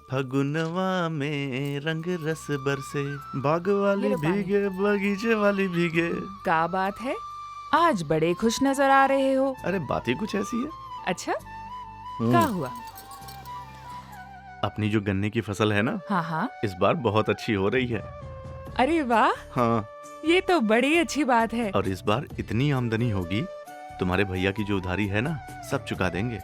फगुनवा में रंग रस बरसे, बाग ये वाली लो पानी। भीगे बगीचे वाली भीगे। का बात है, आज बड़े खुश नजर आ रहे हो। अरे बात ही कुछ ऐसी है। अच्छा, का हुआ? अपनी जो गन्ने की फसल है ना, हाँ हाँ। इस बार बहुत अच्छी हो रही है। अरे वाह, हाँ, ये तो बड़ी अच्छी बात है। और इस बार इतनी आमदनी होगी, तुम्हारे भैया की जो उधारी है ना, सब चुका देंगे।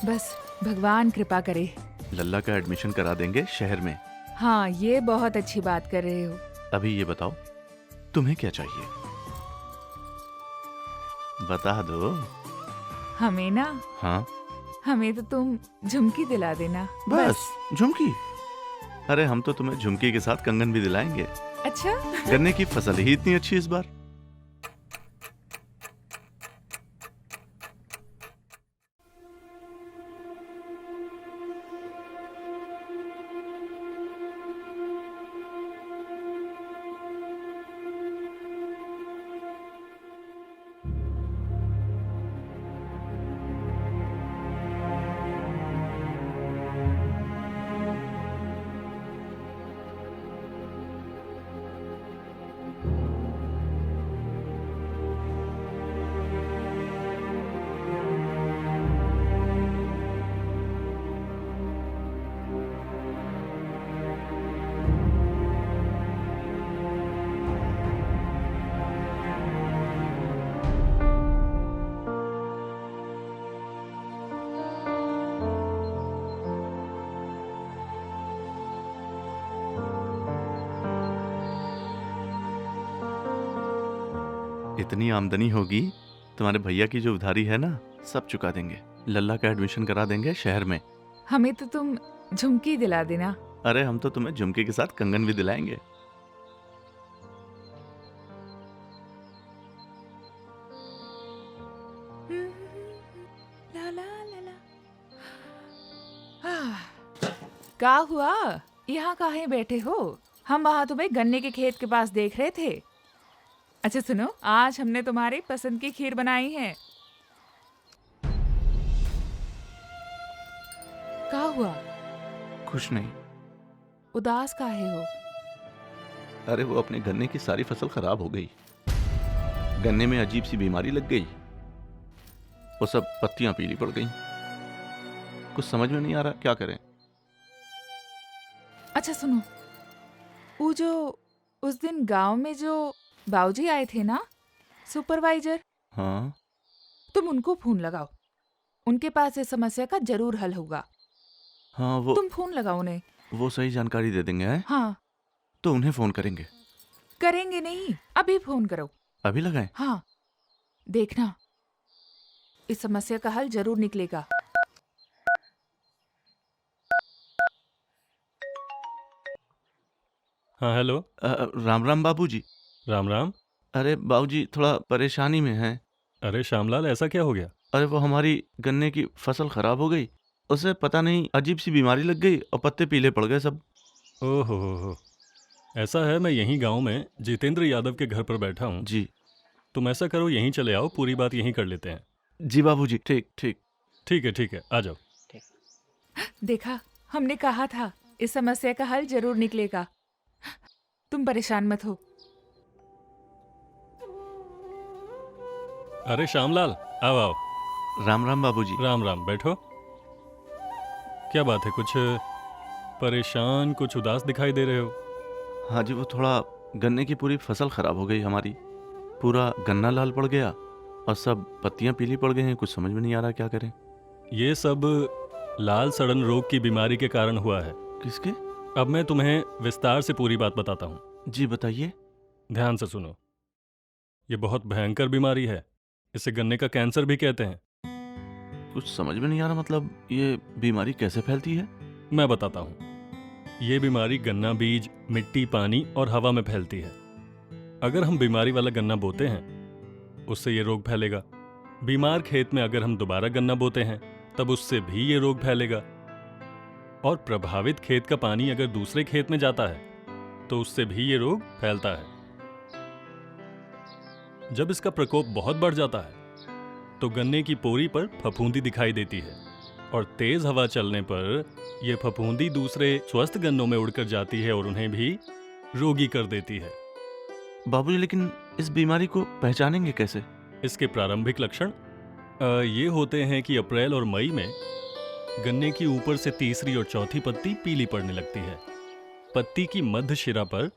बस भगवान कृपा करे। लल्ला का एडमिशन करा देंगे शहर में। हाँ, ये बहुत अच्छी बात कर रहे हो। अभी ये बताओ, तुम्हें क्या चाहिए? बता दो। हमें ना, हाँ, हमें तो तुम झुमकी दिला देना। बस झुमकी? अरे हम तो तुम्हें झुमकी के साथ कंगन भी दिलाएंगे। अच्छा। गन्ने की फसल ही इतनी अच्छी इस बार। इतनी आमदनी होगी, तुम्हारे भैया की जो उधारी है ना, सब चुका देंगे। लल्ला का एडमिशन करा देंगे शहर में। हमें तो तुम झुमकी दिला देना। अरे हम तो तुम्हें झुमके के साथ कंगन भी दिलाएंगे। ला ला ला ला। का हुआ? यहाँ काहे बैठे हो? हम वहाँ तुम्हें गन्ने के खेत के पास देख रहे थे। अच्छा सुनो, आज हमने तुम्हारी पसंद की खीर बनाई है। का हुआ? कुछ नहीं। उदास काहे हो? अरे वो अपने गन्ने की सारी फसल खराब हो गई। गन्ने में अजीब सी बीमारी लग गई। वो सब पत्तियां पीली पड़ गईं। कुछ समझ में नहीं आ रहा क्या करें। अच्छा सुनो, वो जो उस दिन गांव में जो बाऊजी आए थे ना, सुपरवाइजर, हाँ, तुम उनको फोन लगाओ। उनके पास इस समस्या का जरूर हल होगा। हाँ, तुम फोन लगाओ उन्हें। वो सही जानकारी दे देंगे हैं? हाँ, तो उन्हें फोन करेंगे। करेंगे नहीं, अभी फोन करो। अभी लगाएं? हाँ, देखना इस समस्या का हल जरूर निकलेगा। हाँ हेलो। राम राम बाबूजी। राम राम। अरे बाबूजी थोड़ा परेशानी में हैं। अरे श्यामलाल, ऐसा क्या हो गया? अरे वो हमारी गन्ने की फसल खराब हो गई। उसे पता नहीं अजीब सी बीमारी लग गई और पत्ते पीले पड़ गए सब। ओहो हो। ऐसा है, मैं यहीं गांव में जितेंद्र यादव के घर पर बैठा हूँ। जी तुम ऐसा करो, यहीं चले आओ, पूरी बात यहीं कर लेते हैं। जी बाबूजी, ठीक ठीक। ठीक है, आ जाओ। देखा, हमने कहा था इस समस्या का हल जरूर निकलेगा। तुम परेशान मत हो। अरे श्यामलाल, आओ आओ। राम राम बाबूजी। राम राम, बैठो। क्या बात है, कुछ परेशान, कुछ उदास दिखाई दे रहे हो? हाँ जी, वो थोड़ा गन्ने की पूरी फसल खराब हो गई हमारी। पूरा गन्ना लाल पड़ गया और सब पत्तियां पीली पड़ गई हैं। कुछ समझ में नहीं आ रहा क्या करें। ये सब लाल सड़न रोग की बीमारी के कारण हुआ है। किसके? अब मैं तुम्हें विस्तार से पूरी बात बताता हूँ। जी बताइए। ध्यान से सुनो। ये बहुत भयंकर बीमारी है, इसे गन्ने का कैंसर भी कहते हैं। कुछ समझ में नहीं आ रहा, मतलब ये बीमारी कैसे फैलती है? मैं बताता हूँ। ये बीमारी गन्ना बीज, मिट्टी, पानी और हवा में फैलती है। अगर हम बीमारी वाला गन्ना बोते हैं, उससे ये रोग फैलेगा। बीमार खेत में अगर हम दोबारा गन्ना बोते हैं, तब उससे भी ये रोग फैलेगा। और प्रभावित खेत का पानी अगर दूसरे खेत में जाता है, तो उससे भी ये रोग फैलता है। जब इसका प्रकोप बहुत बढ़ जाता है, तो गन्ने की पोरी पर फफूंदी दिखाई देती है और तेज हवा चलने पर यह फफूंदी दूसरे स्वस्थ गन्नों में उड़कर जाती है और उन्हें भी रोगी कर देती है। बाबूजी, लेकिन इस बीमारी को पहचानेंगे कैसे? इसके प्रारंभिक लक्षण ये होते हैं कि अप्रैल और मई में गन्ने की ऊपर से तीसरी और चौथी पत्ती पीली पड़ने लगती है। पत्ती की मध्य शिरा पर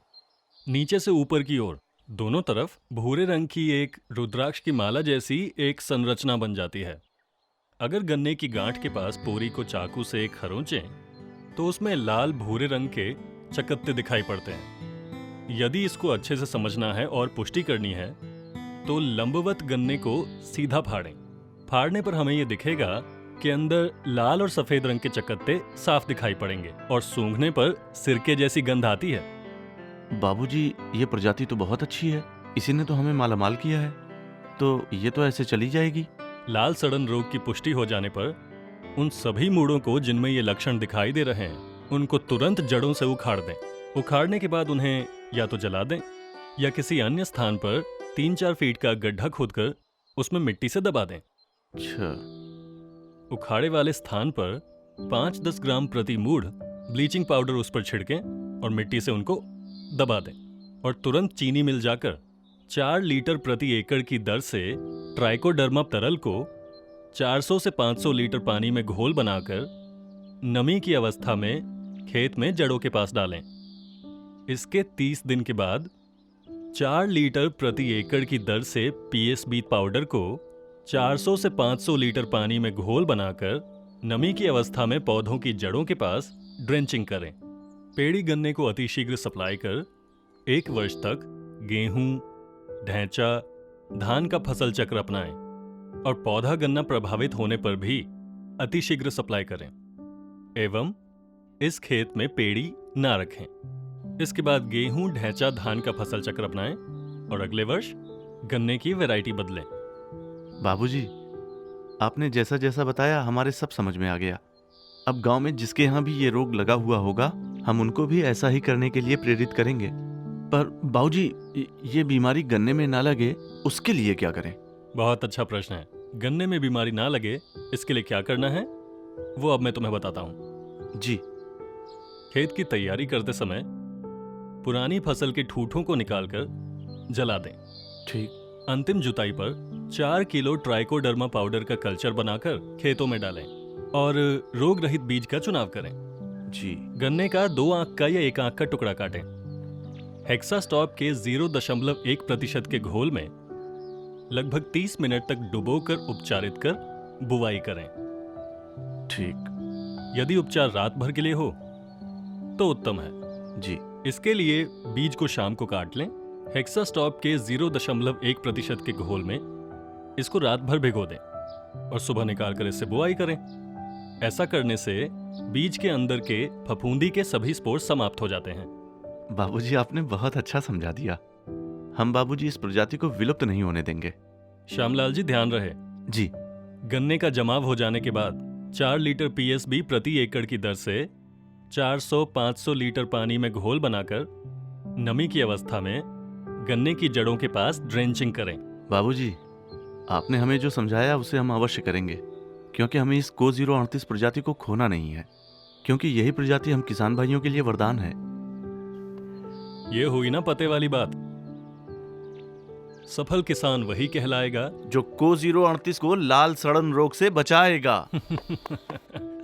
नीचे से ऊपर की ओर दोनों तरफ भूरे रंग की एक रुद्राक्ष की माला जैसी एक संरचना बन जाती है। अगर गन्ने की गांठ के पास पोरी को चाकू से खरोंचें, तो उसमें लाल भूरे रंग के चकत्ते दिखाई पड़ते हैं। यदि इसको अच्छे से समझना है और पुष्टि करनी है, तो लंबवत गन्ने को सीधा फाड़ें। फाड़ने पर हमें यह दिखेगा कि अंदर लाल और सफेद रंग के चकत्ते साफ दिखाई पड़ेंगे और सूंघने पर सिरके जैसी गंध आती है। बाबूजी, ये प्रजाति तो बहुत अच्छी है, इसी ने तो हमें मालामाल किया है, तो ये तो ऐसे चली जाएगी। लाल सड़न रोग की पुष्टि हो जाने पर उन सभी मूड़ों को जिनमें ये लक्षण दिखाई दे रहे हैं, उनको तुरंत जड़ों से उखाड़ दें। उखाड़ने के बाद उन्हें या तो जला दें या किसी अन्य स्थान पर 3-4 फीट का गड्ढा खोदकर उसमें मिट्टी से दबा दें। अच्छा, उखाड़े वाले स्थान पर 5-10 ग्राम प्रति मूढ़ ब्लीचिंग पाउडर उस पर छिड़कें और मिट्टी से उनको दबा दें और तुरंत चीनी मिल जाकर 4 लीटर प्रति एकड़ की दर से ट्राइकोडर्मा तरल को 400 से 500 लीटर पानी में घोल बनाकर नमी की अवस्था में खेत में जड़ों के पास डालें। इसके 30 दिन के बाद 4 लीटर प्रति एकड़ की दर से पीएसबी पाउडर को 400 से 500 लीटर पानी में घोल बनाकर नमी की अवस्था में पौधों की जड़ों के पास ड्रेंचिंग करें। पेड़ी गन्ने को अतिशीघ्र सप्लाई कर 1 वर्ष तक गेहूं, ढैंचा, धान का फसल चक्र अपनाएं और पौधा गन्ना प्रभावित होने पर भी अतिशीघ्र सप्लाई करें एवं इस खेत में पेड़ी ना रखें। इसके बाद गेहूं, ढैंचा, धान का फसल चक्र अपनाएं और अगले वर्ष गन्ने की वैरायटी बदलें। बाबूजी, आपने जैसा जैसा बताया हमारे सब समझ में आ गया। अब गांव में जिसके यहाँ भी ये रोग लगा हुआ होगा, हम उनको भी ऐसा ही करने के लिए प्रेरित करेंगे। पर बाबूजी, ये बीमारी गन्ने में ना लगे उसके लिए क्या करें? बहुत अच्छा प्रश्न है। गन्ने में बीमारी ना लगे इसके लिए क्या करना है, वो अब मैं तुम्हें बताता हूँ। जी। खेत की तैयारी करते समय पुरानी फसल के ठूठों को निकालकर जला दें। ठीक। अंतिम जुताई पर 4 किलो ट्राइकोडर्मा पाउडर का कल्चर बनाकर खेतों में डालें और रोग रहित बीज का चुनाव करें। जी। गन्ने का 2 आंख का या 1 आंख का टुकड़ा काटें। हेक्सास्टॉप के 0.1% के घोल में लगभग 30 मिनट तक डुबोकर उपचारित कर बुवाई करें। ठीक। यदि उपचार रात भर के लिए हो तो उत्तम है। जी। इसके लिए बीज को शाम को काट लें। हेक्सास्टॉप के 0.1% के घोल में इसको रात भर भिगो दें और सुबह निकालकर इससे बुआई करें। ऐसा करने से बीज के अंदर के फफूंदी के सभी स्पोर समाप्त हो जाते हैं। बाबूजी, आपने बहुत अच्छा समझा दिया। हम बाबूजी इस प्रजाति को विलुप्त नहीं होने देंगे। श्यामलाल जी, ध्यान रहे। जी। गन्ने का जमाव हो जाने के बाद 4 लीटर पीएसबी प्रति एकड़ की दर से 400-500 लीटर पानी में घोल बनाकर नमी की अवस्था में गन्ने की जड़ों के पास ड्रेंचिंग करें। बाबूजी, आपने हमें जो समझाया उसे हम अवश्य करेंगे, क्योंकि हमें इस को 038 प्रजाति को खोना नहीं है, क्योंकि यही प्रजाति हम किसान भाइयों के लिए वरदान है। ये हुई ना पते वाली बात। सफल किसान वही कहलाएगा जो को 038 को लाल सड़न रोग से बचाएगा।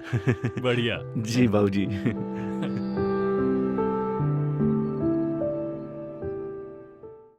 बढ़िया। जी बाबूजी।